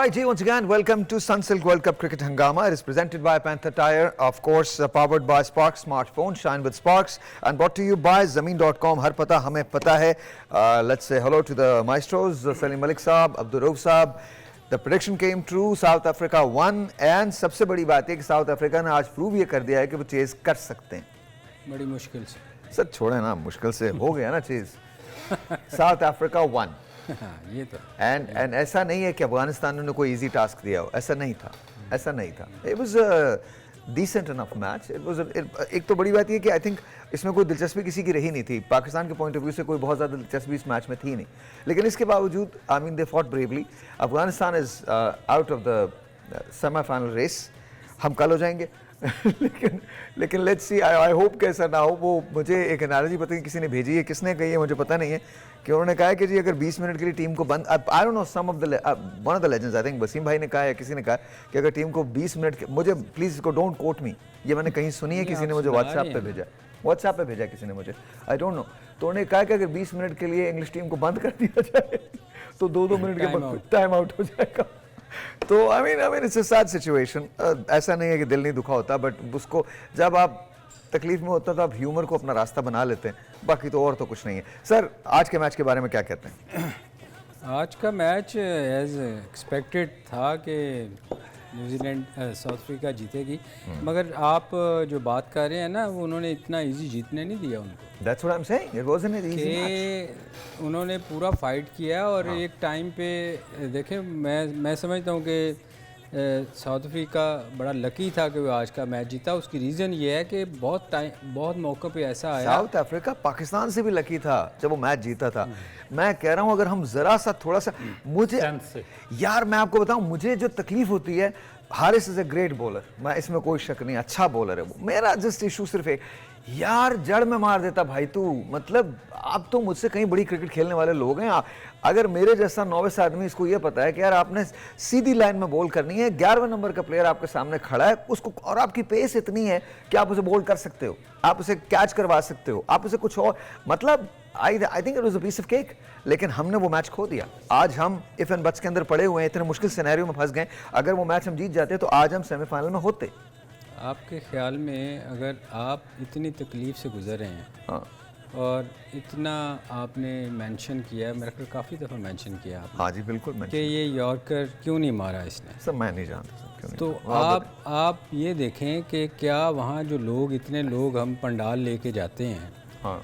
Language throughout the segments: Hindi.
right, G, once again, welcome to Sunsilk World Cup Cricket Hangama. It is presented by Panther Tire, of course, powered by Sparks Smartphone, shine with Sparks, and brought to you by Zameen.com. Har pata, hame pata hai. Let's say hello to the maestros, Salim Malik Saab, Abdul Rauf Saab. The prediction came true, South Africa won, and सबसे बड़ी बात है कि साउथ अफ्रीका ने आज प्रूव ये कर दिया है कि वो चेज कर सकते हैं बड़ी मुश्किल से। सर छोड़े ना, मुश्किल से हो गया ना चेज। South Africa one. ये तो एंड ऐसा नहीं है कि अफगानिस्तान ने कोई इजी टास्क दिया हो, ऐसा नहीं था, ऐसा नहीं था। It was decent enough match. It was एक तो बड़ी बात ये कि आई थिंक इसमें कोई दिलचस्पी किसी की रही नहीं थी, पाकिस्तान के पॉइंट ऑफ व्यू से कोई बहुत ज़्यादा दिलचस्पी इस मैच में थी नहीं, लेकिन इसके बावजूद I mean they fought bravely. Afghanistan is out of the semifinal race. हम कल हो जाएंगे लेकिन लेट्स सी, आई होप कि ऐसा ना हो। वो मुझे एक एनालॉजी पता नहीं किसी ने भेजी है, किसने कही है मुझे पता नहीं है, कि उन्होंने कहा है कि जी अगर 20 मिनट के लिए टीम को बंद, I don't know, some of the one of the legends, I think Wasim भाई ने कहा है, किसी ने कहा कि अगर टीम को 20 मिनट के, मुझे प्लीज इसको डोंट कोट मी, ये मैंने कहीं सुनी है, किसी ने मुझे व्हाट्सएप पे भेजा किसी ने मुझे, आई डोंट नो। तो उन्होंने कहा कि अगर 20 मिनट के लिए इंग्लिश टीम को बंद कर दिया जाए तो 2-2 मिनट के टाइम आउट हो जाएगा। तो I mean it's a sad situation. ऐसा नहीं है कि दिल नहीं दुखा होता, बट उसको जब आप तकलीफ में होता तो आप ह्यूमर को अपना रास्ता बना लेते हैं, बाकी तो और तो कुछ नहीं है। सर आज के मैच के बारे में क्या कहते हैं? आज का मैच एज एक्सपेक्टेड था कि न्यूजीलैंड साउथ अफ्रीका जीतेगी, मगर आप जो बात कर रहे हैं ना, वो उन्होंने इतना इजी जीतने नहीं दिया उनको। That's what I'm saying. It wasn't an easy match. उन्होंने पूरा फाइट किया और एक टाइम पे देखें, मैं समझता हूँ कि साउथ अफ्रीका बड़ा लकी था कि वो आज का मैच जीता। उसकी रीज़न ये है कि बहुत मौक़ों पे ऐसा आया। साउथ अफ्रीका पाकिस्तान से भी लकी था जब वो मैच जीता था। मैं कह रहा हूँ अगर हम ज़रा सा थोड़ा सा, मुझे यार मैं आपको बताऊँ, मुझे जो तकलीफ होती है, Haris is a great bowler, मैं इसमें कोई शक नहीं, अच्छा बॉलर है वो। मेरा जस्ट इशू सिर्फ एक, यार जड़ में मार देता भाई तू, मतलब आप तो मुझसे कहीं बड़ी क्रिकेट खेलने वाले लोग हैं। अगर मेरे जैसा नौवें आदमी इसको ये पता है कि यार आपने सीधी लाइन में बॉल करनी है, 11वें नंबर का प्लेयर आपके सामने खड़ा है उसको, और आपकी पेस इतनी है कि आप उसे बॉल कर सकते हो, आप उसे कैच करवा सकते हो, आप उसे कुछ और, मतलब I think it was a piece of cake. लेकिन हमने वो मैच खो दिया। आज हम इफ एंड बट्स के अंदर पड़े हुए हैं, इतने मुश्किल सिनेरियो में फंस गए। अगर वो मैच हम जीत जाते तो आज हम सेमीफाइनल में होते। आपके ख्याल में अगर आप इतनी तकलीफ से गुजर रहे हैं, हाँ, और इतना आपने मेंशन किया है, मेरे ख्याल काफ़ी दफ़ा मेंशन किया आपने, हाँ जी बिल्कुल, कि ये यॉर्कर क्यों नहीं मारा इसने, सब मैं नहीं जानता सर, क्यों नहीं। तो आप ये देखें कि क्या वहाँ जो लोग, इतने लोग हम पंडाल लेके जाते हैं, हाँ,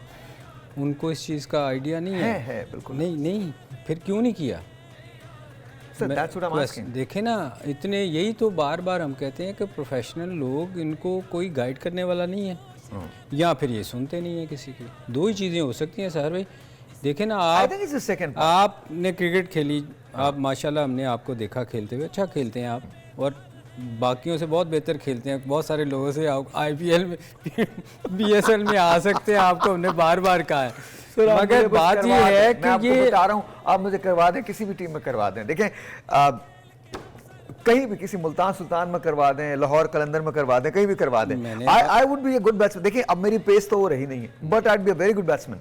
उनको इस चीज़ का आइडिया नहीं है बिल्कुल नहीं, फिर क्यों नहीं किया? देखें ना, इतने, यही तो बार बार हम कहते हैं कि प्रोफेशनल लोग, इनको कोई गाइड करने वाला नहीं है, या फिर ये सुनते नहीं है किसी की। दो ही चीज़ें हो सकती हैं सर भाई। देखें ना, आपने क्रिकेट खेली, आप माशाल्लाह, हमने आपको देखा खेलते हुए, अच्छा खेलते हैं आप, और बाकियों से बहुत बेहतर खेलते हैं। बहुत सारे लोगों से आप IPL में BSL में आ सकते हैं, आपको हमने बार बार कहा है। मगर बात ये है कि ये बता रहा हूँ, आप मुझे करवा दें, किसी भी टीम में करवा दें, देखें कहीं भी, किसी मुल्तान सुल्तान में करवा दें, लाहौर कलंदर में करवा दें, कहीं भी करवा दें, I would be a good batsman. देखिए अब मेरी पेस तो वो रही नहीं है, but I would be a very good batsman.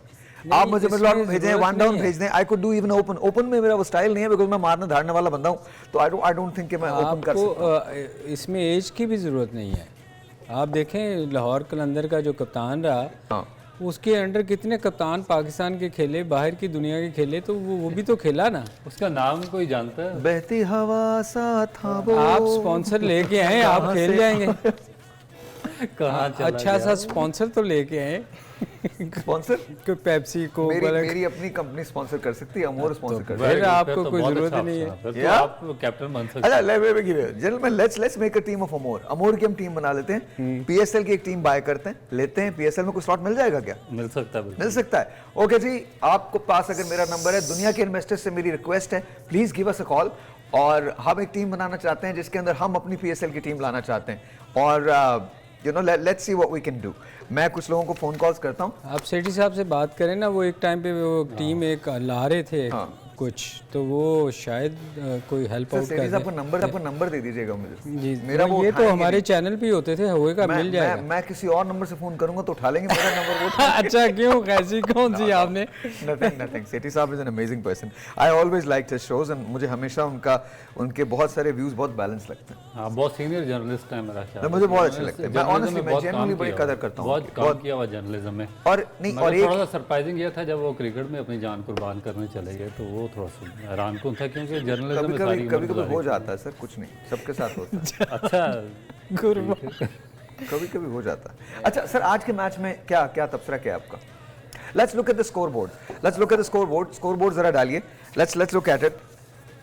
आप मुझे मिडल ऑर्डर भेजें, वन डाउन भेज दें, I could do even open में मेरा वो स्टाइल नहीं है, बिकॉज़ मैं मारने धारने वाला बंदा हूं, तो आई डोंट थिंक कि मैं ओपन कर सकता। इसमें एज की भी जरूरत नहीं है। आप देखें लाहौर कलंदर का जो कप्तान रहा, उसके अंडर कितने कप्तान पाकिस्तान के खेले, बाहर की दुनिया के खेले, तो वो भी तो खेला ना। उसका नाम कोई जानता है? बहती हवा सा था वो। आप स्पॉन्सर लेके आए, आप खेल जाएंगे। कहाँ अच्छा सा स्पॉन्सर तो लेके आए। स्पॉन्सर को पेप्सी को मेरी अपनी कंपनी स्पॉन्सर कर सकती है, अमोर स्पॉन्सर कर सकती है, फिर आपको कोई जरूरत नहीं है। फिर तो आप कैप्टन बन सकते हैं। अच्छा gentleman, let's make a team of अमोर की हम टीम बना लेते हैं, PSL की एक टीम बाय करते हैं, लेते हैं, PSL में कोई स्लॉट मिल जाएगा क्या? मिल सकता है, मिल सकता है। ओके जी, आपको पास अगर मेरा नंबर है, दुनिया के इन्वेस्टर्स से मेरी रिक्वेस्ट है, please give us a call. और हम एक टीम बनाना चाहते हैं जिसके अंदर हम अपनी PSL की टीम लाना चाहते हैं, और you know let's see what we can do. मैं कुछ लोगों को फोन कॉल्स करता हूँ। आप सेठी साहब से बात करें ना, वो एक टाइम पे वो टीम एक ला रहे थे, कुछ, तो वो शायद कोई हेल्प सर आउट सेठी कर साहब आपका नंबर दे दीजिएगा मुझे। जी। मेरा वो ये तो उठाएंगे हमारे नहीं। चैनल पे ही होते थे, होएगा, मिल जाएगा। मैं किसी और नंबर से फोन करूंगा तो उठा लेंगे मेरा नंबर वो अच्छा, क्यों, कैसी कौन सी आपने? नथिंग सेठी साहब is an amazing person. I always liked his shows and मुझे हमेशा उनके बहुत सारे व्यूज बहुत बैलेंस लगते हैं। हाँ, बहुत सीनियर जर्नलिस्ट है मेरा ख्याल। मुझे बहुत अच्छे लगते हैं। मैं जर्नलिज्म ऑनेस्टली में मैं बहुत काम जेन्युइनली बड़ी किया कदर हुआ। करता हूँ बहुत काम किया हुआ जर्नलिज्म में। और नहीं, और मगर एक थोड़ा सा सरप्राइजिंग ये था जब वो क्रिकेट में अपनी जान कुर्बान करने चले गए, तो वो थोड़ा सा हैरानकुन था, क्योंकि जर्नलिज्म में सारी कभी कभी हो जाता है सर, कुछ नहीं, सबके साथ होता है। अच्छा कभी कभी हो जाता है। अच्छा सर, आज के मैच में क्या क्या तबसरा क्या है आपका? Let's look at the score board. Score board जरा डालिए। Let's look at it.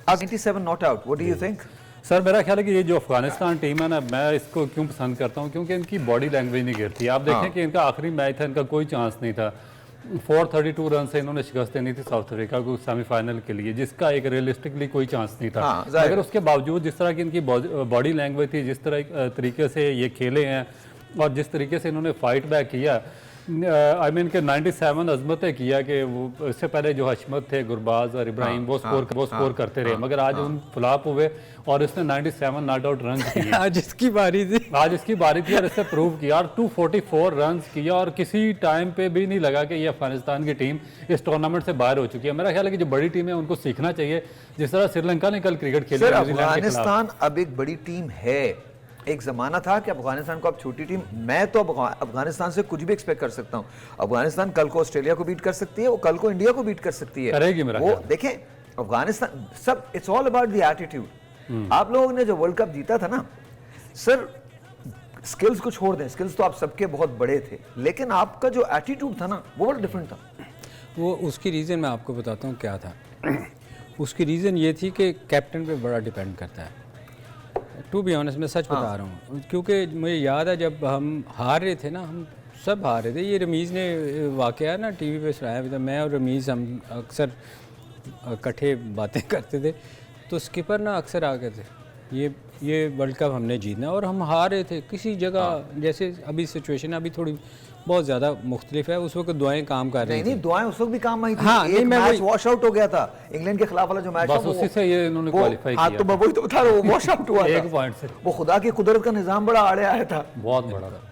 97 not out, what do you think? Sir, मेरा ख्याल है कि ये जो अफगानिस्तान टीम है ना, मैं इसको क्यों पसंद करता हूँ, क्योंकि इनकी बॉडी लैंग्वेज नहीं गिरती। आप देखें कि इनका आखिरी मैच था, इनका कोई चांस नहीं था। 432 रन से इन्होंने शिकस्त देनी थी साउथ अफ्रीका को सेमीफाइनल के लिए, जिसका एक रियलिस्टिकली कोई चांस नहीं था। हाँ, जाहिर मगर उसके बावजूद जिस तरह की इनकी बॉडी लैंग्वेज थी, जिस तरह तरीके से ये खेले हैं और जिस तरीके से इन्होंने फाइट बैक किया, आई मीन के 97 अजमतें किया कि वो इससे पहले जो हशमत थे, गुरबाज और इब्राहिम, वो स्कोर करते रहे, मगर आज उन फ्लॉप हुए और इसने 97 नॉट आउट रन किए। आज इसकी बारी थी। आज इसकी बारी थी और इससे प्रूव किया और 244 रन किया, और किसी टाइम पे भी नहीं लगा कि ये अफगानिस्तान की टीम इस टूर्नामेंट से बाहर हो चुकी है। मेरा ख्याल है कि जो बड़ी टीम है उनको सीखना चाहिए, जिस तरह श्रीलंका ने कल क्रिकेट खेली। सर अफगानिस्तान अब एक बड़ी टीम है। एक जमाना था कि अफगानिस्तान को अब छोटी टीम, मैं तो अफगानिस्तान से कुछ भी एक्सपेक्ट कर सकता हूं। अफगानिस्तान कल को ऑस्ट्रेलिया को बीट कर सकती है, वो कल को इंडिया को बीट कर सकती है, करेगी मेरा वो ख्याल। देखें अफगानिस्तान सब, it's all about the attitude. आप लोगों ने जो वर्ल्ड कप जीता था ना सर, स्किल्स को छोड़ दें, स्किल्स तो आप सबके बहुत बड़े थे, लेकिन आपका जो एटीट्यूड था ना वो बड़ा डिफरेंट था। वो उसकी रीज़न मैं आपको बताता हूँ क्या था। उसकी रीज़न ये थी कि कैप्टन पे बड़ा डिपेंड करता है। टू बी ऑनेस्ट, मैं सच बता रहा हूँ, क्योंकि मुझे याद है जब हम हार रहे थे ना, हम सब हार रहे थे। ये रमीज़ ने वाक़या ना टीवी पे सुनाया था, मैं और रमीज़ हम अक्सर इकट्ठे बातें करते थे, तो स्किपर ना अक्सर आ गए थे, ये वर्ल्ड कप हमने जीतना, और हम हार रहे थे किसी जगह। जैसे अभी सिचुएशन अभी थोड़ी बहुत ज़्यादा मुख्तलिफ है, उस वक्त दुआएं काम कर रही नहीं, दुआएं उस वक्त भी काम आई थी। हाँ, एक मैच वॉश आउट हो गया था इंग्लैंड के खिलाफ वाला जो मैच था, बस उसी से ये इन्होंने क्वालिफाई हाँ, किया। तो वही तो था, वो वॉश आउट हुआ था एक पॉइंट से। वो खुदा की कुदरत का निजाम बड़ा आड़े आया था। बहुत बड़ा था।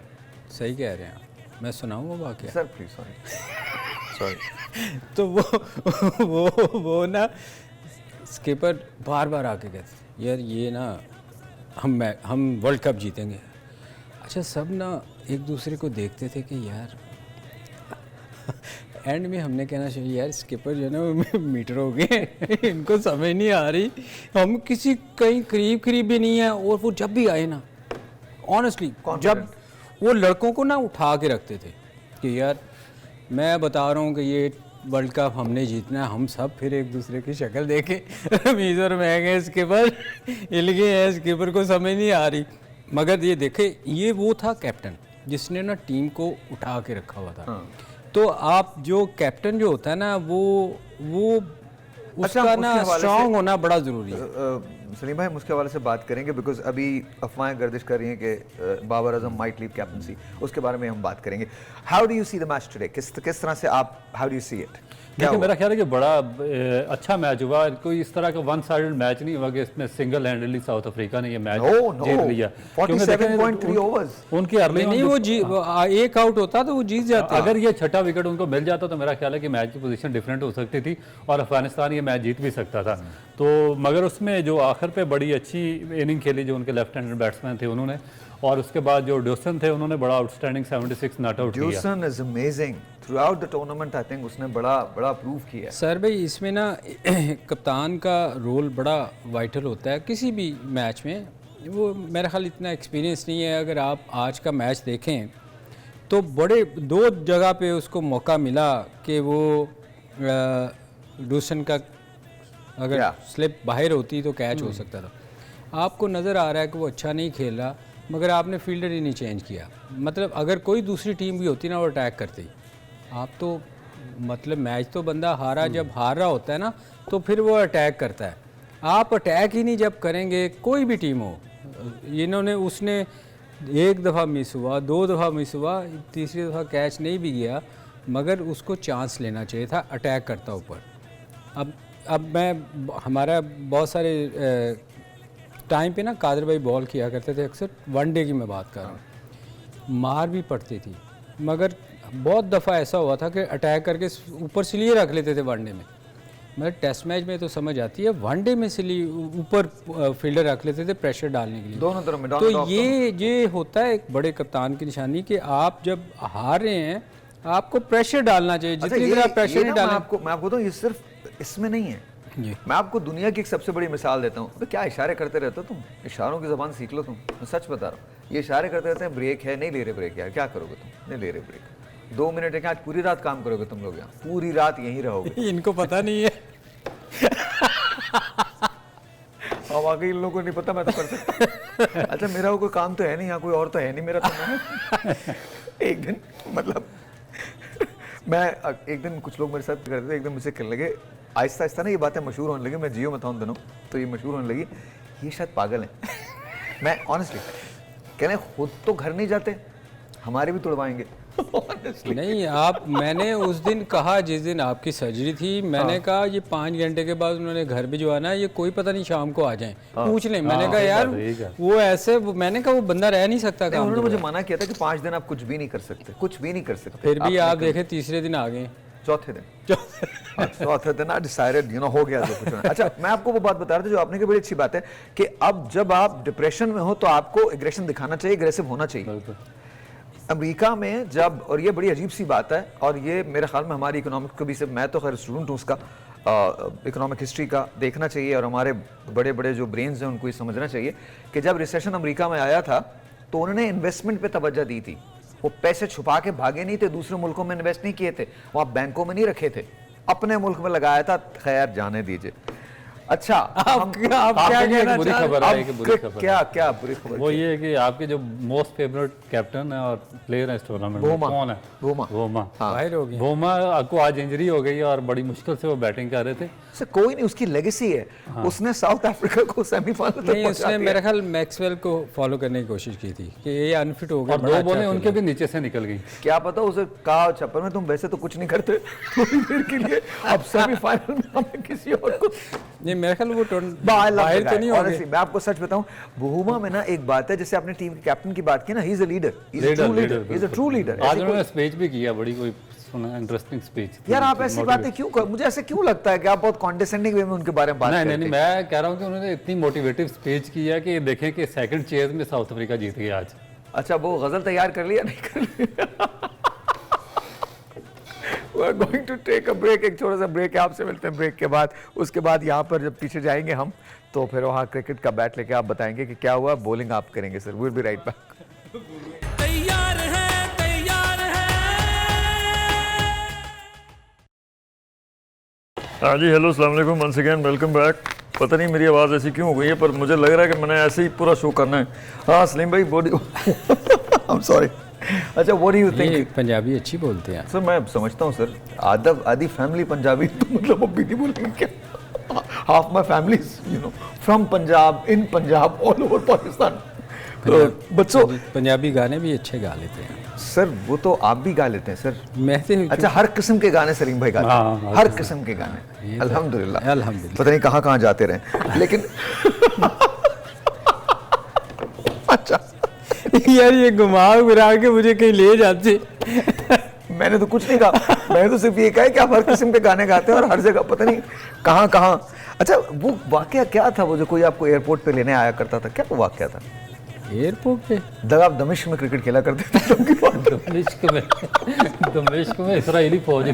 सही कह रहे हैं आप। मैं सुनाऊँ वो वाक़या? Sir please, sorry. तो वो ना स्किपर बार बार आके कहते यार ये ना हम वर्ल्ड कप जीतेंगे। अच्छा, सब ना एक दूसरे को देखते थे कि यार एंड में हमने कहना चाहिए यार स्किपर जो है ना वो मीटर हो गए, इनको समझ नहीं आ रही, हम किसी कहीं करीब भी नहीं है। और वो जब भी आए ना, ऑनेस्टली जब वो लड़कों को ना उठा के रखते थे कि यार मैं बता रहा हूँ कि ये वर्ल्ड कप हमने जीतना है, हम सब फिर एक दूसरे की शक्ल देखें, रमीज़ और मैं गए स्किपर हिल गए हैं, स्किपर को समझ नहीं आ रही। मगर ये देखे, ये वो था कैप्टन जिसने ना टीम को उठा के रखा हुआ था। हाँ। तो आप जो कैप्टन जो होता है ना वो उसका ना स्ट्रांग होना बड़ा ज़रूरी है। सलीम भाई, उसके हवाले से बात करेंगे, बिकॉज अभी अफवाहें गर्दिश कर रही हैं कि Babar Azam might leave captaincy, उसके बारे में हम बात करेंगे। How do you see the match today? किस तरह से आप, how do you see it? देखिए, मेरा ख्याल है कि बड़ा अच्छा मैच हुआ। कोई इस तरह का वन साइडेड मैच नहीं हुआ कि इसमें सिंगल हैंडली साउथ अफ्रीका ने ये मैच जीत लिया। 47.3 ओवर्स उनकी अर्ली नहीं, वो एक आउट होता तो वो जीत जाता। अगर ये छठा विकेट उनको मिल जाता तो मेरा ख्याल है कि मैच की पोजीशन डिफरेंट हो सकती थी और अफगानिस्तान ये मैच जीत भी सकता था। तो मगर उसमें जो आखिर पे बड़ी अच्छी इनिंग खेली जो उनके लेफ्ट हैंडेड बैट्समैन थे उन्होंने, और उसके बाद जो ड्यूसन थे उन्होंने बड़ा आउटस्टैंडिंग 76 नॉट आउट किया। Dussen is amazing throughout the tournament. I think उसने बड़ा प्रूव किया। सर भाई, इसमें ना कप्तान का रोल बड़ा वाइटल होता है किसी भी मैच में। वो मेरा ख्याल इतना एक्सपीरियंस नहीं है। अगर आप आज का मैच देखें तो बड़े दो जगह पे उसको मौका मिला कि वो ड्यूसन का अगर स्लिप बाहर होती तो कैच हो सकता था। आपको नज़र आ रहा है कि वो अच्छा नहीं खेल रहा, मगर आपने फील्डर ही नहीं चेंज किया। मतलब अगर कोई दूसरी टीम भी होती ना वो अटैक करती, आप तो मतलब मैच तो बंदा जब हार रहा होता है ना तो फिर वो अटैक करता है। आप अटैक ही नहीं जब करेंगे, कोई भी टीम हो, इन्होंने उसने एक दफ़ा मिस हुआ, दो दफ़ा मिस हुआ, तीसरी दफ़ा कैच नहीं भी गया, मगर उसको चांस लेना चाहिए था, अटैक करता ऊपर। अब अब मैं हमारा बहुत सारे टाइम पे ना कादर भाई बॉल किया करते थे अक्सर, वनडे की मैं बात कर रहा हूँ, मार भी पड़ती थी मगर बहुत दफ़ा ऐसा हुआ था कि अटैक करके ऊपर सिलिए रख लेते थे वनडे में। मतलब टेस्ट मैच में तो समझ आती है, वनडे में सिली ऊपर फील्डर रख लेते थे प्रेशर डालने के लिए। दोनों तरफ में तो ये होता है एक बड़े कप्तान की निशानी कि आप जब हार रहे हैं आपको प्रेशर डालना चाहिए, जितनी देर आप प्रेशर नहीं डालें। मैं आपको बताऊं, ये सिर्फ इसमें नहीं है, मैं आपको दुनिया की एक सबसे बड़ी मिसाल देता हूँ। तो क्या इशारे करते रहते हो तुम, इशारों की ज़बान सीख लो तुम, मैं सच बता रहा हूँ। ये इशारे करते रहते हैं, ब्रेक है, नहीं ले रहे ब्रेक, यार क्या करोगे तुम, नहीं ले रहे ब्रेक, 2 मिनट है क्या, आज पूरी रात काम करोगे तुम लोग, यहाँ पूरी रात यहीं रहोगे। इनको पता नहीं है। अब आगे इन लोगों को नहीं पता, मैं तो कर सकता। अच्छा मेरा वो कोई काम तो है नहीं यहाँ, कोई और तो है नहीं मेरा तो। एक दिन मतलब मैं एक दिन कुछ लोग मेरे साथ करते थे, एक दिन मुझसे कहने लगे, आहिस्ता आहिस्ता ना ये बातें मशहूर होने लगी, मैं जियो में था उन दिनों, तो ये मशहूर होने लगी, ये शायद पागल हैं। मैं ऑनेस्टली कहने, खुद तो घर नहीं जाते, हमारे भी तोड़वाएंगे। नहीं आप, मैंने उस दिन कहा जिस दिन आपकी सर्जरी थी, मैंने कहा ये 5 घंटे के बाद उन्होंने घर भिजवाना है, ये कोई पता नहीं शाम को आ जाएं, पूछ लें। मैंने कहा यार वो ऐसे, मैंने कहा वो बंदा रह नहीं सकता था। उन्होंने मुझे मना किया था कि 5 दिन आप कुछ भी नहीं कर सकते, कुछ भी नहीं कर सकते। फिर भी आप देखें तीसरे दिन आ गए, चौथे दिन आई डिसाइडेड, हो गया जो कुछ होना। अच्छा मैं आपको वो बात बता रहा था जो आपने की बड़ी अच्छी बात है कि अब जब आप डिप्रेशन में हो तो आपको एग्रेशन दिखाना चाहिए, एग्रेसिव होना चाहिए। अमेरिका में जब, और ये बड़ी अजीब सी बात है, और ये मेरे ख्याल में हमारी इकोनॉमिक को भी, मैं तो खैर स्टूडेंट हूँ उसका, इकोनॉमिक हिस्ट्री का देखना चाहिए, और हमारे बड़े बड़े जो ब्रेन्स हैं उनको ये समझना चाहिए कि जब रिसेशन अमेरिका में आया था तो उन्होंने इन्वेस्टमेंट पे तवज्जो दी थी। वो पैसे छुपा के भागे नहीं थे, दूसरे मुल्कों में इन्वेस्ट नहीं किए थे, वहाँ बैंकों में नहीं रखे थे, अपने मुल्क में लगाया था। खैर जाने दीजिए। अच्छा आप क्या कहना बुरी खबर है कि बुरी खबर, क्या बुरी खबर, वो ये है कि आपके जो मोस्ट फेवरेट कैप्टन है और प्लेयर है इस टूर्नामेंट में, कौन है? वोमा बाहर हो गई। वोमा को आज इंजरी हो गई और बड़ी मुश्किल से वो बैटिंग कर रहे थे। कोई नहीं, उसकी लेगेसी है। उसने साउथ अफ्रीका को सेमीफाइनल तक नहीं, उसने मेरे ख्याल मैक्सवेल को फॉलो करने की कोशिश की थी कि ये अनफिट हो गया, और 2 बॉलें उनके भी नीचे से निकल गई। क्या पता उसे कहा छप्पर में, तुम वैसे तो कुछ नहीं करते थोड़ी देर के लिए, अब सेमीफाइनल में हमें किसी और को। नहीं मेरे ख्याल वो बाहर तो नहीं हो गए। मैं आपको सच बताऊं, वोमा में ना एक बात है, जैसे आपने टीम के कैप्टन की बात की ना, he is a leader, he is a true leader. आज उन्होंने स्पीच भी किया, बड़ी कोई सुना इंटरेस्टिंग स्पीच। यार आप ऐसी बातें क्यों कर, मुझे ऐसे क्यों लगता है कि आप बहुत कॉन्डेसेंडिंग वे में उनके बारे में बात करते हैं। नहीं, मैं कह रहा हूं कि उन्होंने इतनी मोटिवेटिव स्पीच की है कि देखें कि सेकंड चेज में साउथ अफ्रीका जीत गई आज। अच्छा वो गजल तैयार कर लिया, नहीं कर लिया? We are going to take a break, एक छोटा सा ब्रेक है, आपसे मिलते हैं ब्रेक के बाद। उसके बाद यहाँ पर जब पीछे जाएंगे हम तो फिर वहाँ क्रिकेट का बैट लेके आप बताएंगे कि क्या हुआ, बॉलिंग आप करेंगे sir. Will be right back. तैयार है, तैयार है। हाँ जी, हेलो, अस्सलाम वालेकुम, वंस अगेन वेलकम बैक। पता नहीं मेरी आवाज़ ऐसी क्यों हो गई है, पर मुझे लग रहा है कि मैंने ऐसे ही पूरा शो करना है। हाँ सलीम भाई, बॉडी आई एम सॉरी। अच्छा व्हाट डू यू थिंक? ये पंजाबी अच्छी बोलते हैं सर, मैं समझता हूँ सर, आधी फैमिली पंजाबी, तो मतलब अब भी नहीं बोलेंगे क्या? Half my family from Punjab, in Punjab, all over Pakistan. बच्चों पंजाबी गाने भी अच्छे गा लेते हैं सर, वो तो आप भी गा लेते हैं सर। मैं तो अच्छा हर किस्म के गाने सलीम भाई गाते हैं, हर किस्म के गाने, अल्हम्दुलिल्लाह। पता नहीं कहाँ कहाँ जाते रहे, लेकिन अच्छा यार ये घुमा फिरा के मुझे कहीं ले जाते। मैंने तो कुछ नहीं कहा, मैंने तो सिर्फ ये कहा कि आप हर किस्म के गाने गाते हैं और हर जगह पता नहीं कहाँ कहाँ। अच्छा वो वाकया क्या था, वो जो कोई आपको एयरपोर्ट पे लेने आया करता था, क्या वो वाकया था? एयरपोर्ट पे जब आप दमिश्क में क्रिकेट खेला करते थे तब की बात। दमिश्क में इस्राएली फौज।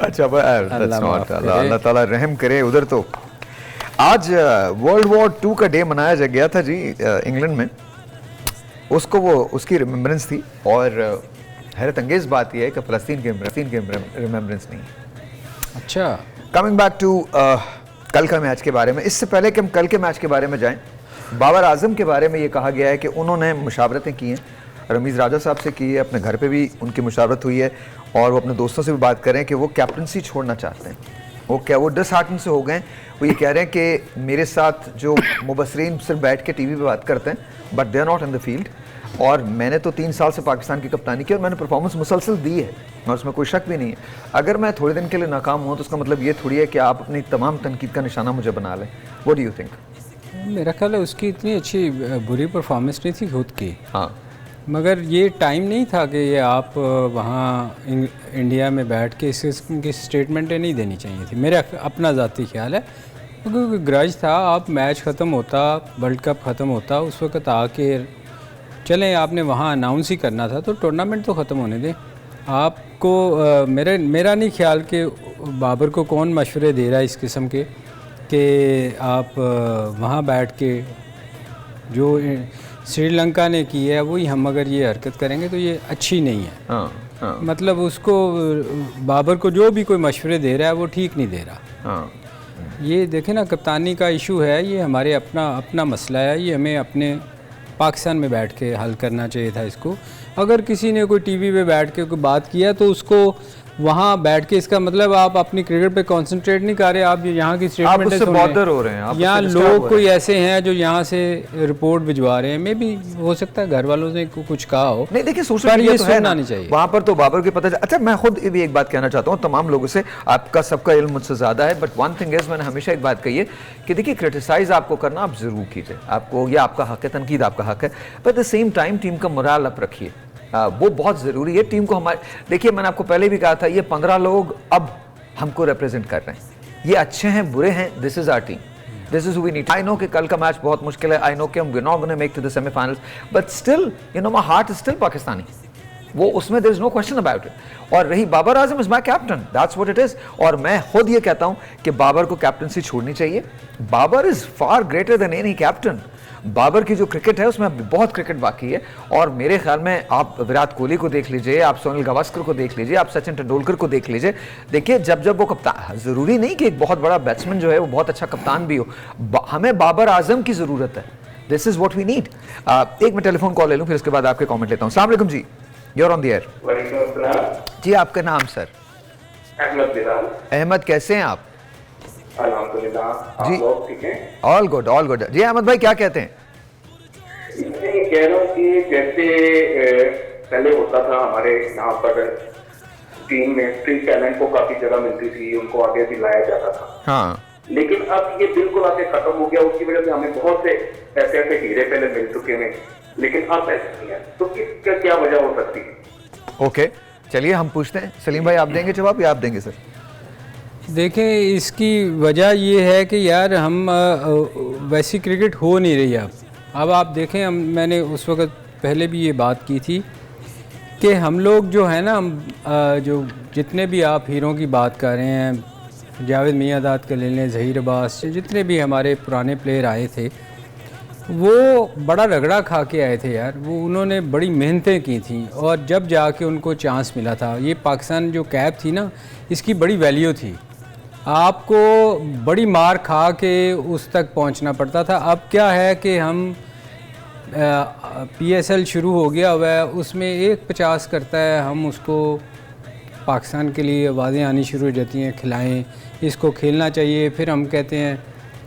अच्छा अल्लाह ताला रहम करे उधर। तो आज वर्ल्ड वॉर 2 का डे मनाया गया था जी इंग्लैंड में, उसको वो उसकी रिमेम्बरेंस थी। और हैरत अंगेज बात यह है कि फ़लस्तीन के रिमेम्बरेंस नहीं है। अच्छा कमिंग बैक टू कल का मैच के बारे में, इससे पहले कि हम कल के मैच के बारे में जाएं, बाबर आजम के बारे में ये कहा गया है कि उन्होंने मुशावरतें की हैं, रमीज़ राजा साहब से की है, अपने घर पे भी उनकी मुशावरत हुई है, और वो अपने दोस्तों से भी बात कर रहे हैं कि वो कैप्टनसी छोड़ना चाहते हैं। वो डिसहार्टन से हो गए। वो ये कह रहे हैं कि मेरे साथ जो मुबसरीन सिर्फ बैठ के टीवी पे बात करते हैं, but they are not in the field. और मैंने तो 3 साल से पाकिस्तान की कप्तानी की और मैंने परफॉर्मेंस मुसलसल दी है और उसमें कोई शक भी नहीं है। अगर मैं थोड़े दिन के लिए नाकाम हुआ तो उसका मतलब ये थोड़ी है कि आप अपनी तमाम तनकीद का निशाना मुझे बना लें। What do you think? मेरा ख्याल है उसकी इतनी अच्छी बुरी परफॉर्मेंस नहीं थी खुद की, हाँ, मगर ये टाइम नहीं था कि ये आप वहाँ इंडिया में बैठ के इस किस्म की स्टेटमेंटें नहीं देनी चाहिए थी, मेरा अपना ज़ाती ख्याल है। क्योंकि ग्रज था, आप मैच ख़त्म होता, वर्ल्ड कप ख़त्म होता, उस वक्त आके चलें आपने वहाँ अनाउंस ही करना था तो टूर्नामेंट तो ख़त्म होने दें। आपको मेरा नहीं ख्याल कि बाबर को कौन मशवरे दे रहा है इस किस्म के कि आप वहाँ बैठ के जो श्रीलंका ने की है वही हम अगर ये हरकत करेंगे तो ये अच्छी नहीं है। हाँ, हाँ, मतलब उसको बाबर को जो भी कोई मशवरे दे रहा है वो ठीक नहीं दे रहा। हाँ, ये देखें ना, कप्तानी का इशू है, ये हमारे अपना मसला है, ये हमें अपने पाकिस्तान में बैठ के हल करना चाहिए था इसको। अगर किसी ने कोई टीवी पे बैठ के कोई बात किया तो उसको वहाँ बैठ के, इसका मतलब आप अपनी क्रिकेट पे कंसंट्रेट नहीं कर रहे, आप यहाँ की स्टेटमेंट उससे बॉदर हो रहे हैं, आप यहाँ उससे disturb हो लोग रहे कोई ऐसे हैं जो यहाँ से रिपोर्ट भिजवा रहे हैं, मे भी हो सकता है घर वालों ने कुछ कहा हो। नहीं देखिए, सोशल पर मीडिया ये तो है सुनना ना, नहीं चाहिए। वहाँ पर तो बाबर के पता अच्छा, मैं खुद भी एक बात कहना चाहता हूँ तमाम लोगों से, आपका सबका इल्म मुझसे ज़्यादा है, बट वन थिंग इज़, मैंने हमेशा एक बात कही है कि देखिए क्रिटिसाइज आपको करना आप ज़रूर कीजिए, आपको यह आपका हक है, तनकीद आपका हक है, but at the same time team का मोराल अप रखिए, वो बहुत ज़रूरी है टीम को। हमारे देखिए, मैंने आपको पहले भी कहा था, ये 15 लोग अब हमको रिप्रेजेंट कर रहे हैं, ये अच्छे हैं बुरे हैं, this is our team, this is we need. I know कि कल का मैच बहुत मुश्किल है, आई नो कि हम we not gonna make to the semifinals, but still you know my heart is still Pakistani, वो उसमें there is no question about it. और रही Babar Azam is my captain, that's what it is. और मैं खुद ये कहता हूं कि बाबर को कैप्टनसी छोड़नी चाहिए। Babar is far greater than any captain. Babar की जो क्रिकेट है उसमें बहुत क्रिकेट बाकी है, और मेरे ख्याल में आप विराट कोहली को देख लीजिए, आप सुनील गावस्कर को देख लीजिए, आप सचिन तेंदुलकर को देख लीजिए। देखिए, जब वो कप्तान, जरूरी नहीं कि एक बहुत बड़ा बैट्समैन जो है वो बहुत अच्छा कप्तान भी हो, हमें बाबर आजम की जरूरत है, this is what we need. एक मैं टेलीफोन कॉल ले लूं, फिर उसके बाद आपके कमेंट लेता हूं। अस्सलाम वालेकुम जी, यूर ऑन द एयर। जी, आपका नाम सर? अहमद, कैसे हैं आप? अल्हम्दुलिल्लाह, आप जी। लोग ठीक हैं? All good, all good. जी अहमद भाई, क्या कहते हैं? मैं ये कह रहा हूँ कि जैसे पहले होता था हमारे यहाँ पर टीम में फ्री टैलेंट को काफी जगह मिलती थी, उनको आगे दिलाया जाता था, हाँ, लेकिन अब ये बिल्कुल आगे खत्म हो गया। उसकी वजह से हमें बहुत से ऐसे ऐसे हीरे पहले मिल चुके हैं, लेकिन अब ऐसा नहीं है। तो इसका क्या वजह हो सकती है? ओके, चलिए हम पूछते हैं। सलीम भाई, आप देंगे जवाब या आप देंगे सर? देखें, इसकी वजह ये है कि यार हम वैसी क्रिकेट हो नहीं रही अब आप देखें, मैंने उस वक्त पहले भी ये बात की थी कि हम लोग जो है ना, जो जितने भी आप हीरों की बात कर रहे हैं, जावेद मियांदाद का ले लें, ज़हीर अब्बास, जितने भी हमारे पुराने प्लेयर आए थे, वो बड़ा रगड़ा खा के आए थे यार, वो उन्होंने बड़ी मेहनतें की थी और जब जाके उनको चांस मिला था। ये पाकिस्तान जो कैप थी ना, इसकी बड़ी वैल्यू थी, आपको बड़ी मार खा के उस तक पहुंचना पड़ता था। अब क्या है कि हम PSL शुरू हो गया हुआ है, उसमें 1-50 करता है, हम उसको पाकिस्तान के लिए आवाज़ें आनी शुरू हो जाती हैं, खिलाएं, इसको खेलना चाहिए, फिर हम कहते हैं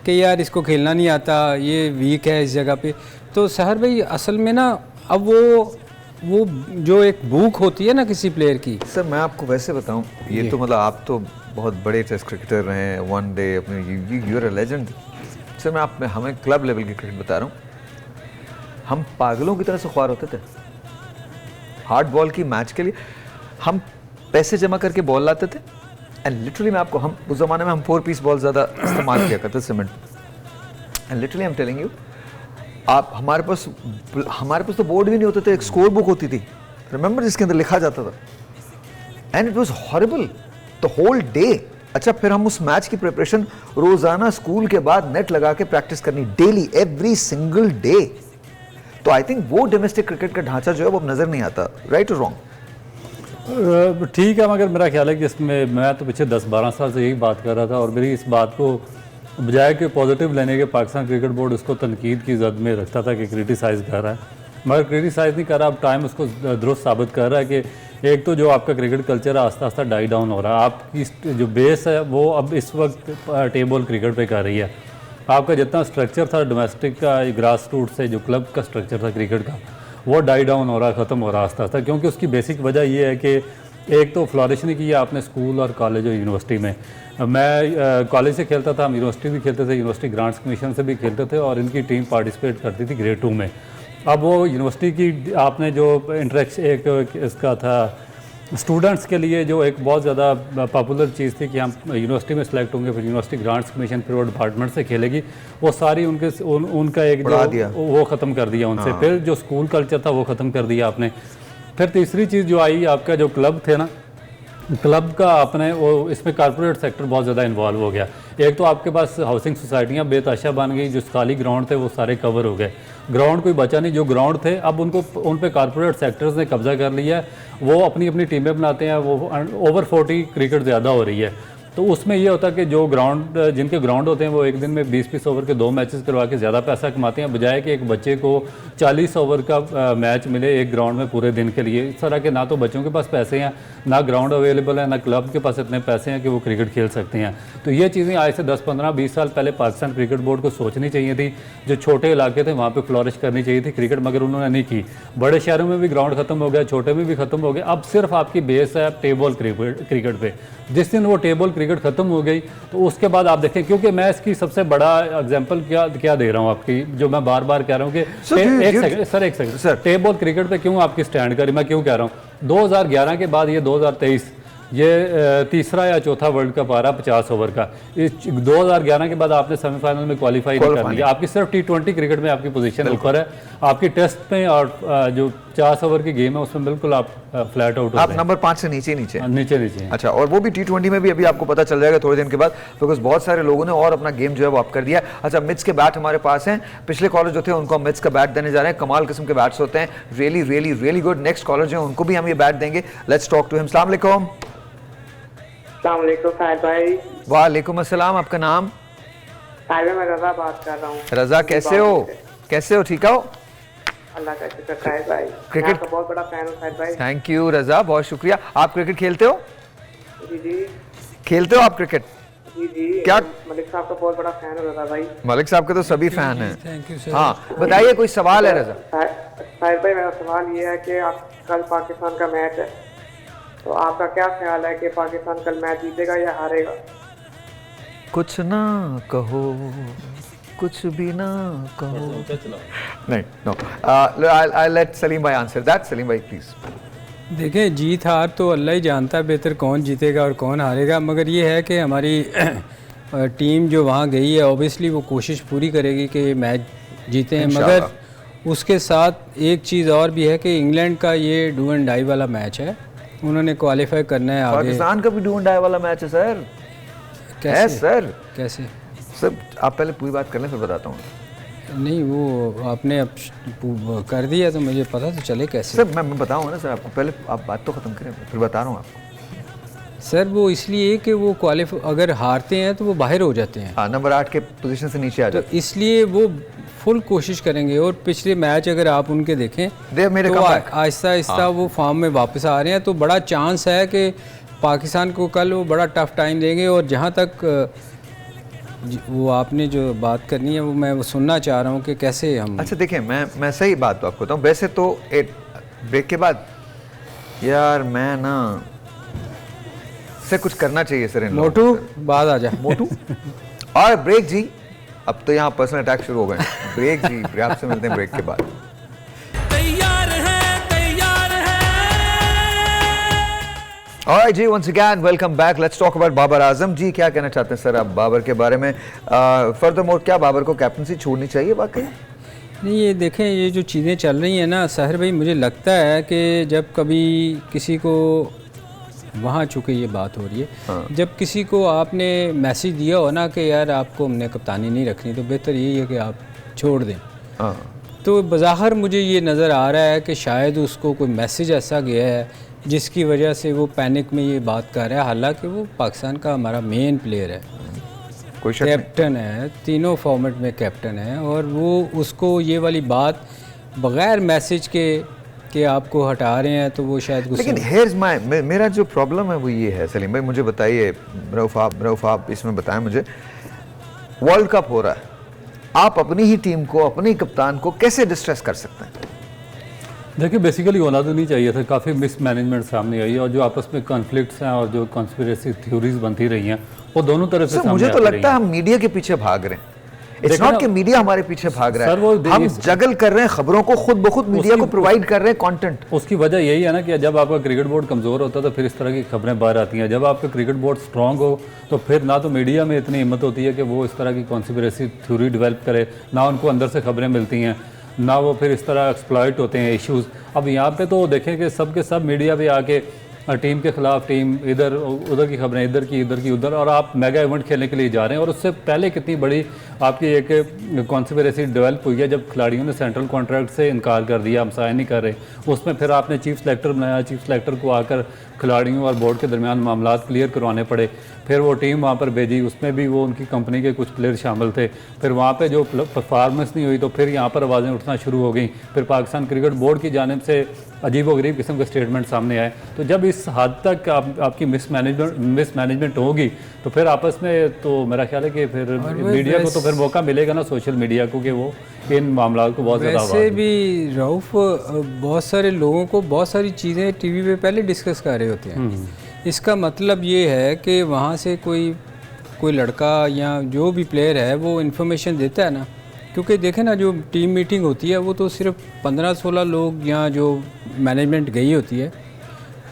कि यार इसको खेलना नहीं आता, ये वीक है इस जगह पे। तो सहर भाई, असल में ना अब वो जो एक भूख होती है ना किसी प्लेयर की। सर मैं आपको वैसे बताऊं, ये तो मतलब आप तो बहुत बड़े टेस्ट क्रिकेटर रहे हैं, वन डे अपने, you are a legend sir. मैं हमें क्लब लेवल की क्रिकेट बता रहा हूँ, हम पागलों की तरह से ख्वार होते थे हार्ड बॉल की मैच के लिए। हम पैसे जमा करके बॉल लाते थे, एंड लिटरली मैं आपको, हम उस ज़माने में हम 4 पीस बॉल ज़्यादा इस्तेमाल किया करते cement, and literally I am telling you, आप हमारे पास तो बोर्ड भी नहीं होते थे, एक स्कोर बुक होती थी, रिमेंबर, जिसके अंदर लिखा जाता था, and it was horrible the whole day. अच्छा, फिर हम उस मैच की प्रिपरेशन रोजाना स्कूल के बाद नेट लगा के प्रैक्टिस करनी, डेली, एवरी सिंगल डे। तो आई थिंक वो डोमेस्टिक क्रिकेट का ढांचा जो है वो अब नजर नहीं आता, राइट और रॉन्ग? ठीक है, मगर मेरा ख्याल है कि इसमें मैं तो पिछले 10-12 साल से यही बात कर रहा था, और मेरी इस बात को बजाय कि पॉजिटिव लेने के पाकिस्तान क्रिकेट बोर्ड उसको तनकीद की जद में रखता था कि क्रिटिसाइज़ कर रहा है, मगर क्रिटिसाइज़ नहीं कर रहा। अब टाइम उसको दुरुस्त साबित कर रहा है कि एक तो जो आपका क्रिकेट कल्चर है आस्ता आस्ता डाई डाउन हो रहा है, आपकी जो बेस है वो अब इस वक्त टेबल क्रिकेट पे कर रही है। आपका जितना स्ट्रक्चर था डोमेस्टिक का, ग्रास रूट से जो क्लब का स्ट्रक्चर था क्रिकेट का, वो डाई डाउन हो रहा, ख़त्म हो रहा आस्ता आस्ता, क्योंकि उसकी बेसिक वजह ये है कि एक तो फ्लॉरिश नहीं किया आपने स्कूल और कॉलेज और यूनिवर्सिटी में। मैं कॉलेज से खेलता था, हम यूनिवर्सिटी भी खेलते थे, यूनिवर्सिटी ग्रांट्स कमीशन से भी खेलते थे और इनकी टीम पार्टिसिपेट करती थी ग्रेड 2 में। अब वो यूनिवर्सिटी की आपने जो इंटरेक्शन एक इसका था स्टूडेंट्स के लिए जो एक बहुत ज़्यादा पॉपुलर चीज़ थी कि हम यूनिवर्सिटी में सेलेक्ट होंगे, फिर यूनिवर्सिटी ग्रांट्स कमीशन फिर वो डिपार्टमेंट से खेलेगी, वो सारी उनका एक जो वो ख़त्म कर दिया उनसे। फिर जो स्कूल कल्चर था वो ख़त्म कर दिया आपने। फिर तीसरी चीज़ जो आई आपका जो क्लब थे ना, क्लब का आपने वो इसमें कॉर्पोरेट सेक्टर बहुत ज़्यादा इन्वॉल्व हो गया। एक तो आपके पास हाउसिंग सोसाइटियाँ बेतहाशा बन गई, जो खाली ग्राउंड थे वो सारे कवर हो गए, ग्राउंड कोई बचा नहीं। जो ग्राउंड थे अब उन पे कॉर्पोरेट सेक्टर्स ने कब्जा कर लिया है, वो अपनी अपनी टीमें बनाते हैं, वो ओवर 40 क्रिकेट ज़्यादा हो रही है। तो उसमें ये होता है कि जो ग्राउंड जिनके ग्राउंड होते हैं वो एक दिन में 20-20 ओवर के 2 मैचेस करवा के ज़्यादा पैसा कमाते हैं, बजाय कि एक बच्चे को 40 ओवर का मैच मिले एक ग्राउंड में पूरे दिन के लिए। इस तरह के ना तो बच्चों के पास पैसे हैं, ना ग्राउंड अवेलेबल है, ना क्लब के पास इतने पैसे हैं कि वो क्रिकेट खेल सकते हैं। तो ये चीज़ें आज से 10-15-20 साल पहले पाकिस्तान क्रिकेट बोर्ड को सोचनी चाहिए थी। जो छोटे इलाके थे वहाँ पर फ्लॉरिश करनी चाहिए थी क्रिकेट, मगर उन्होंने नहीं की। बड़े शहरों में भी ग्राउंड ख़त्म हो गया, छोटे में भी ख़त्म हो गया। अब सिर्फ आपकी बेस है टेबल क्रिकेट पे। जिस दिन वो टेबल क्रिकेट ख़त्म हो गई तो उसके बाद आप देखें, क्योंकि मैं इसकी सबसे बड़ा एग्जांपल क्या दे रहा हूँ आपकी, जो मैं बार बार कह रहा हूँ कि एक सेकंड टेबल क्रिकेट पे क्यों आपकी स्टैंड करी, मैं क्यों कह रहा हूँ 2011 के बाद ये 2023 ये तीसरा या चौथा वर्ल्ड कप आ रहा 50 ओवर का। इस 2011 के बाद आपने सेमीफाइनल में क्वालिफाई नहीं कर लिया। आपकी सिर्फ T20 क्रिकेट में आपकी पोजीशन ऊपर है, आपकी टेस्ट में और जो 50 ओवर की गेम है उसमें बिल्कुल आप फ्लैट आउट आप नंबर 5 से नीचे नीचे। अच्छा, और वो भी T20 में भी अभी आपको पता चल जाएगा थोड़े दिन के बाद, बिकॉज बहुत सारे लोगों ने और अपना गेम जो है वो अप कर दिया। अच्छा, मिट्स के बैट हमारे पास हैं, पिछले कॉलर जो थे उनको हम मिट्स का बैट देने जा रहे हैं। कमाल किस्म के बैट्स होते हैं, really really really good. Next caller जो है उनको भी हम ये बैट देंगे। Let's talk to him. अस्सलाम वालेकुम। अस्सलाम वालेकुम साहिब भाई। वालेकुम अस्सलाम। आपका नाम? साहिब मैं रजा बात कर रहा हूँ। रजा, कैसे हो? ठीक हो? अल्लाह का शुक्र साहिब भाई। क्रिकेट का बहुत बड़ा फैन हूँ साहिब भाई। थैंक यू रजा, बहुत शुक्रिया। आप क्रिकेट खेलते हो? जी खेलते हो आप क्रिकेट? जी। क्या मलिक साहब का बहुत बड़ा फैन है रजा भाई। मलिक साहब के तो सभी फैन हैं। Thank you sir. हाँ, बताइए, कोई सवाल है रजा? साहिब भाई मेरा सवाल ये है कि आप कल पाकिस्तान का मैच है, तो आपका क्या ख्याल है कि पाकिस्तान कल मैच जीतेगा या हारेगा? कुछ ना कहो, कुछ भी ना कहो। नहीं, नो, आई लेट सलीम भाई आंसर दैट। सलीम भाई प्लीज। देखें, जीत हार तो अल्लाह ही जानता है बेहतर कौन जीतेगा और कौन हारेगा, मगर ये है कि हमारी टीम जो वहाँ गई है ऑब्वियसली वो कोशिश पूरी करेगी कि ये मैच जीते हैं, मगर उसके साथ एक चीज़ और भी है कि इंग्लैंड का ये डू एंड डाई वाला मैच है, उन्होंने क्वालिफाई करना है आगे। पाकिस्तान का भी डू एंड डाई वाला मैच है सर। कैसे? सर कैसे सर, आप पहले पूरी बात कर लें फिर बताता हूँ। नहीं, वो आपने अब कर दिया तो मुझे पता तो चले कैसे। सर मैं बताऊँगा ना सर आपको, पहले आप बात तो ख़त्म करें फिर बता रहा हूँ आपको। सर वो इसलिए कि वो क्वालिफाई अगर हारते हैं तो वो बाहर हो जाते हैं। हाँ, नंबर 8 के पोजीशन से नीचे आ तो जाते इसलिए वो फुल कोशिश करेंगे। और पिछले मैच अगर आप उनके देखें मेरे तो आहिस्ता आहिस्ता वो फॉर्म में वापस आ रहे हैं, तो बड़ा चांस है कि पाकिस्तान को कल वो बड़ा टफ टाइम देंगे। और जहाँ तक वो आपने जो बात करनी है वो मैं वो सुनना चाह रहा हूँ कि कैसे हम। अच्छा देखिए, मैं सही बात तो आपको बताऊँ। वैसे तो एक ब्रेक के बाद यार मैं ना से कुछ करना चाहिए सर। इन मोटू बाद आ जा। मोटू और ब्रेक जी, अब तो यहाँ पर्सनल अटैक शुरू हो गए। ब्रेक जी, आपसे मिलते हैं ब्रेक के बाद। तैयार है Alright ji, once again welcome back. Let's talk about Babar Azam जी। क्या कहना चाहते हैं सर आप बाबर के बारे में? फर्दरमोर क्या बाबर को कैप्टनसी छोड़नी चाहिए वाकई? नहीं, ये देखें, ये जो चीज़ें चल रही हैं ना सहर भाई, मुझे लगता है कि जब कभी किसी को वहाँ चुके ये बात हो रही है, जब किसी को आपने मैसेज दिया हो ना कि यार आपको हमने कप्तानी नहीं रखनी, तो बेहतर यही है कि आप छोड़ दें। तो बज़ाहिर मुझे ये नज़र आ रहा है कि शायद उसको कोई मैसेज ऐसा गया है जिसकी वजह से वो पैनिक में ये बात कर रहा है। हालांकि वो पाकिस्तान का हमारा मेन प्लेयर है, कोई कैप्टन है, तीनों फॉर्मेट में कैप्टन है, और वो उसको ये वाली बात बग़ैर मैसेज के कि आपको हटा रहे हैं तो वो शायद गुस्से। लेकिन हेयर्स मेरा जो प्रॉब्लम है वो ये है सलीम भाई, मुझे बताइए, रऊफ आप इसमें बताएं मुझे, वर्ल्ड कप हो रहा है, आप अपनी ही टीम को, अपनी कप्तान को कैसे डिस्ट्रेस कर सकते हैं? देखिए बेसिकली होना तो नहीं चाहिए था, काफ़ी मिसमैनेजमेंट सामने आई है और जो आपस में कॉन्फ्लिक्ट्स हैं और जो कॉन्स्पिरेसी थ्योरीज बनती रही हैं वो दोनों तरफ से सर सामने मुझे तो आती रही लगता है हैं। हम मीडिया के पीछे भाग रहे हैं। इट्स देखो नॉट ना- कि मीडिया हमारे पीछे भाग रहा सर, वो है, हम जगल कर रहे हैं खबरों को, खुद ब खुद मीडिया को प्रोवाइड कर रहे हैं कंटेंट। उसकी वजह यही है ना कि जब आपका क्रिकेट बोर्ड कमज़ोर होता है तो फिर इस तरह की खबरें बाहर आती हैं। जब आपका क्रिकेट बोर्ड स्ट्रांग हो तो फिर ना तो मीडिया में इतनी हिम्मत होती है कि वो इस तरह की कॉन्स्पिरेसी थ्योरी डेवलप करे, ना उनको अंदर से खबरें मिलती हैं, ना वो फिर इस तरह एक्सप्लॉइट होते हैं इश्यूज़। अब यहाँ पे तो देखें कि सब के सब मीडिया पे आके टीम के खिलाफ टीम, इधर उधर की खबरें, इधर की उधर, और आप मेगा इवेंट खेलने के लिए जा रहे हैं। और उससे पहले कितनी बड़ी आपकी एक कॉन्स्पिरेसी डेवलप हुई है जब खिलाड़ियों ने सेंट्रल कॉन्ट्रैक्ट से इनकार कर दिया, हम साइन नहीं कर रहे। उसमें फिर आपने चीफ सेलेक्टर बनाया, चीफ सेलेक्टर को आकर खिलाड़ियों और बोर्ड के दरमियान मामला क्लियर करवाने पड़े। फिर वो टीम वहाँ पर भेजी, उसमें भी वो उनकी कंपनी के कुछ प्लेयर शामिल थे। फिर वहाँ पे जो परफॉर्मेंस नहीं हुई तो फिर यहाँ पर आवाज़ें उठना शुरू हो गई। फिर पाकिस्तान क्रिकेट बोर्ड की जानिब से अजीबोगरीब किस्म के स्टेटमेंट सामने आए। तो जब इस हद तक आपकी मिसमैनेजमेंट होगी तो फिर आपस में तो मेरा ख्याल है कि फिर मीडिया को तो फिर मौका मिलेगा ना, सोशल मीडिया को, कि वो इन मामला को बहुत ज़्यादा वैसे भी रऊफ बहुत सारे लोगों को बहुत सारी चीज़ें टीवी पे पहले डिस्कस कर रहे होते हैं। इसका मतलब ये है कि वहाँ से कोई लड़का या जो भी प्लेयर है वो इन्फॉर्मेशन देता है ना, क्योंकि देखें ना जो टीम मीटिंग होती है वो तो सिर्फ 15-16 लोग या जो मैनेजमेंट गई होती है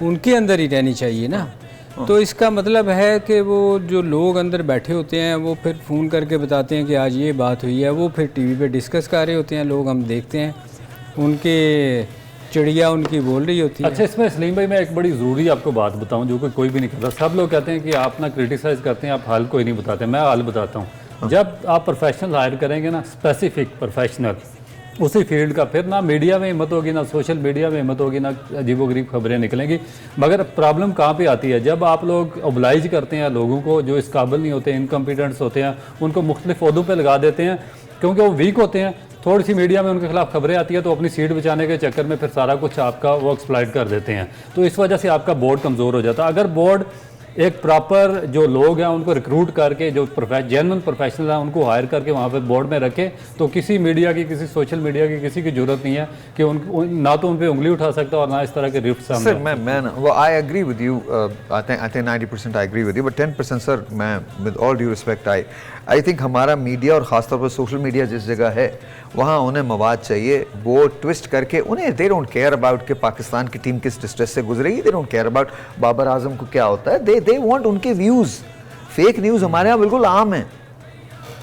उनके अंदर ही रहनी चाहिए ना। तो इसका मतलब है कि वो जो लोग अंदर बैठे होते हैं वो फिर फ़ोन करके बताते हैं कि आज ये बात हुई है, वो फिर टीवी पे डिस्कस कर रहे होते हैं लोग, हम देखते हैं उनके चिड़िया उनकी बोल रही होती है। अच्छा, इसमें सलीम भाई मैं एक बड़ी ज़रूरी आपको बात बताऊं जो कि कोई भी नहीं करता। सब लोग कहते हैं कि आप ना क्रिटिसाइज़ करते हैं, आप हल कोई नहीं बताते। मैं हल बताता हूं। जब आप प्रोफेशनल हायर करेंगे ना, स्पेसिफिक प्रोफेशनल उसी फील्ड का, फिर ना मीडिया में हिम्मत होगी, ना सोशल मीडिया में हिम्मत होगी, ना अजीबोगरीब खबरें निकलेंगी। मगर प्रॉब्लम कहाँ पे आती है, जब आप लोग ओबलाइज करते हैं लोगों को जो इस काबिल नहीं होते, इनकम्पिटेंट्स होते हैं, उनको मुख्तलिफ ओहदों पर लगा देते हैं क्योंकि वो वीक होते हैं। थोड़ी सी मीडिया में उनके खिलाफ खबरें आती है तो अपनी सीट बचाने के चक्कर में फिर सारा कुछ आपका वो एक्सप्लॉइट कर देते हैं। तो इस वजह से आपका बोर्ड कमज़ोर हो जाता है। अगर बोर्ड एक प्रॉपर जो लोग हैं उनको रिक्रूट करके, जो जेन्युइन प्रोफेशनल हैं उनको हायर करके वहाँ पे बोर्ड में रखे, तो किसी मीडिया की, किसी सोशल मीडिया की किसी की जरूरत नहीं है कि ना तो उन पे उंगली उठा सकता और ना इस तरह के रिफ्ट सामने। सर मैं ना वो I agree with you, I think 90% I agree with you, but 10% sir मैं with all due respect I think हमारा मीडिया और ख़ासतौर पर सोशल मीडिया जिस जगह है वहाँ उन्हें मवाद चाहिए, वो ट्विस्ट करके उन्हें दे डोंट केयर अबाउट कि पाकिस्तान की टीम किस डिस्ट्रेस से गुजरेगी, they don't care about Babar Azam को क्या होता है, दे वांट उनके व्यूज़। फेक न्यूज़ हमारे यहाँ बिल्कुल आम है।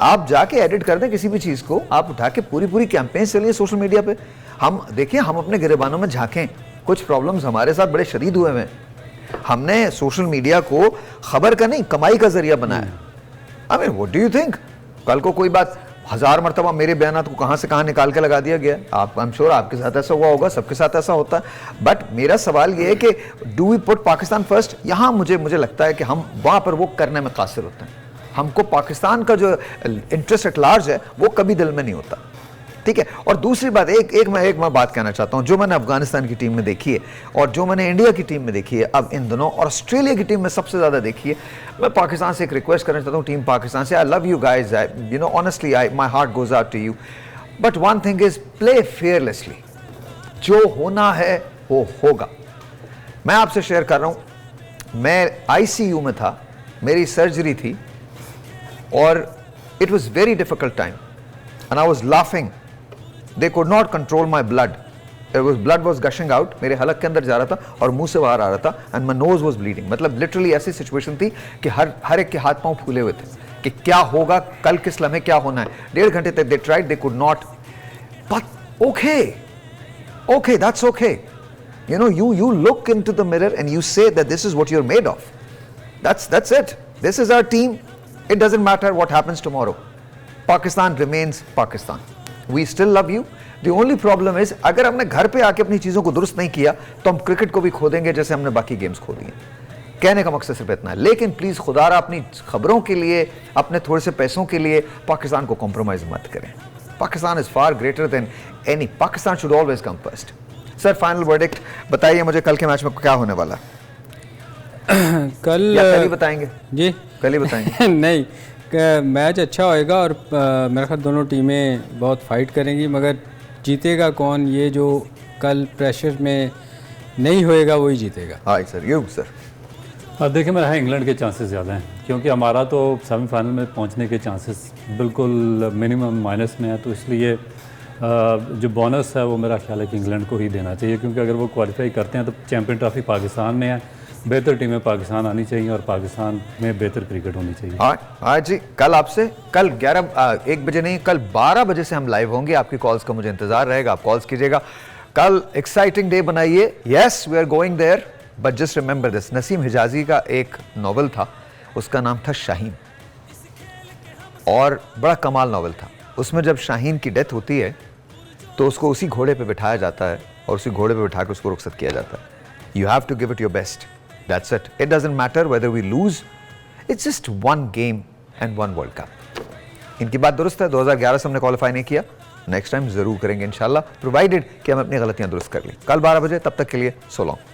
आप जाके एडिट कर दें किसी भी चीज़ को, आप उठा के पूरी कैंपेन चलिए सोशल मीडिया पे। हम देखिए, हम अपने गिरेबानों में झांकें, कुछ प्रॉब्लम्स हमारे साथ बड़े शदीद हुए हैं। हमने सोशल मीडिया को खबर का नहीं कमाई का जरिया बनाया। I mean what do you think, कल को कोई बात 1000 मरतबा मेरे बयानात को कहाँ से कहाँ निकाल के लगा दिया गया। आप आई एम श्योर आपके साथ ऐसा हुआ होगा, सबके साथ ऐसा होता है। बट मेरा सवाल ये है कि do we put Pakistan first, यहाँ मुझे लगता है कि हम वहाँ पर वो करने में कासिर होते हैं। हमको पाकिस्तान का जो इंटरेस्ट एट लार्ज है वो कभी दिल में नहीं होता, ठीक है। और दूसरी बात एक मैं बात कहना चाहता हूँ, जो मैंने अफगानिस्तान की टीम में देखी है और जो मैंने इंडिया की टीम में देखी है अब इन दिनों, और ऑस्ट्रेलिया की टीम में सबसे ज़्यादा देखी है। मैं पाकिस्तान से एक रिक्वेस्ट करना चाहता हूँ, टीम पाकिस्तान से, I love you guys, you know honestly my heart goes out to you, but one thing is play fearlessly. जो होना है वो होगा। मैं आपसे शेयर कर रहा हूँ, मैं ICU में था, मेरी सर्जरी थी और it was very difficult time and I was laughing. They could not control my blood. Blood was gushing out. मेरे हलक के अंदर जा रहा था और मुंह से बाहर आ रहा था and my nose was bleeding. मतलब लिटरली ऐसी सिचुएशन थी कि हर एक के हाथ पांव फूले हुए थे कि क्या होगा, कल किस लम्हे क्या होना है। 1.5 घंटे तक they tried, they could not. But okay, that's okay. You know, you look into the mirror and you say that this is what you're made of. That's it. This is our team. It doesn't matter what happens tomorrow. Pakistan remains Pakistan. We still love you. The only problem is अगर हमने घर पे आके अपनी चीज़ों को दुरुस्त नहीं किया तो हम क्रिकेट को भी खो देंगे जैसे हमने बाकी गेम्स खो दिए। कहने का मकसद सिर्फ इतना है, लेकिन प्लीज़ खुदारा अपनी खबरों के लिए, अपने थोड़े से पैसों के लिए पाकिस्तान को कॉम्प्रोमाइज़ मत करें। Pakistan is far greater than any, Pakistan should always come first. Sir final verdict बताइए मुझे, कल के मैच में क्या होने वाला? कल ही बताएंगे जी, कल ही बताएंगे। नहीं, मैच अच्छा होएगा और मेरे ख्याल दोनों टीमें बहुत फाइट करेंगी, मगर जीतेगा कौन ये जो कल प्रेशर में नहीं होएगा वही जीतेगा। हाँ सर, यू सर। अब देखिए मेरा है इंग्लैंड के चांसेस ज़्यादा हैं, क्योंकि हमारा तो सेमीफाइनल में पहुंचने के चांसेस बिल्कुल मिनिमम माइनस में है, तो इसलिए जो बोनस है वो मेरा ख्याल है कि इंग्लैंड को ही देना चाहिए, क्योंकि अगर वो क्वालिफाई करते हैं तो चैंपियन ट्रॉफी पाकिस्तान में है, बेहतर टीमें पाकिस्तान आनी चाहिए और पाकिस्तान में बेहतर क्रिकेट होनी चाहिए। हाँ जी, कल आपसे कल 1 बजे नहीं, कल 12 बजे से हम लाइव होंगे। आपकी कॉल्स का मुझे इंतजार रहेगा, आप कॉल्स कीजिएगा। कल एक्साइटिंग डे बनाइए। Yes, we are going there, but just remember this, Naseem Hijazi का एक नॉवल था, उसका नाम था शाहीन, और बड़ा कमाल नॉवल था। उसमें जब शाहीन की डेथ होती है तो उसको उसी घोड़े पे बिठाया जाता है और उसी घोड़े पे बिठा के उसको रुखसत किया जाता है। You have to give it your best, that's it. It doesn't matter whether we lose, it's just one game and one world cup. इनकी बात दुरुस्त है, 2011 से हमने क्वालिफाई नहीं किया, नेक्स्ट टाइम जरूर करेंगे इंशाल्लाह, प्रोवाइडेड कि हम अपनी गलतियां दुरुस्त कर लें। कल 12 बजे, तब तक के लिए सो लॉन्ग।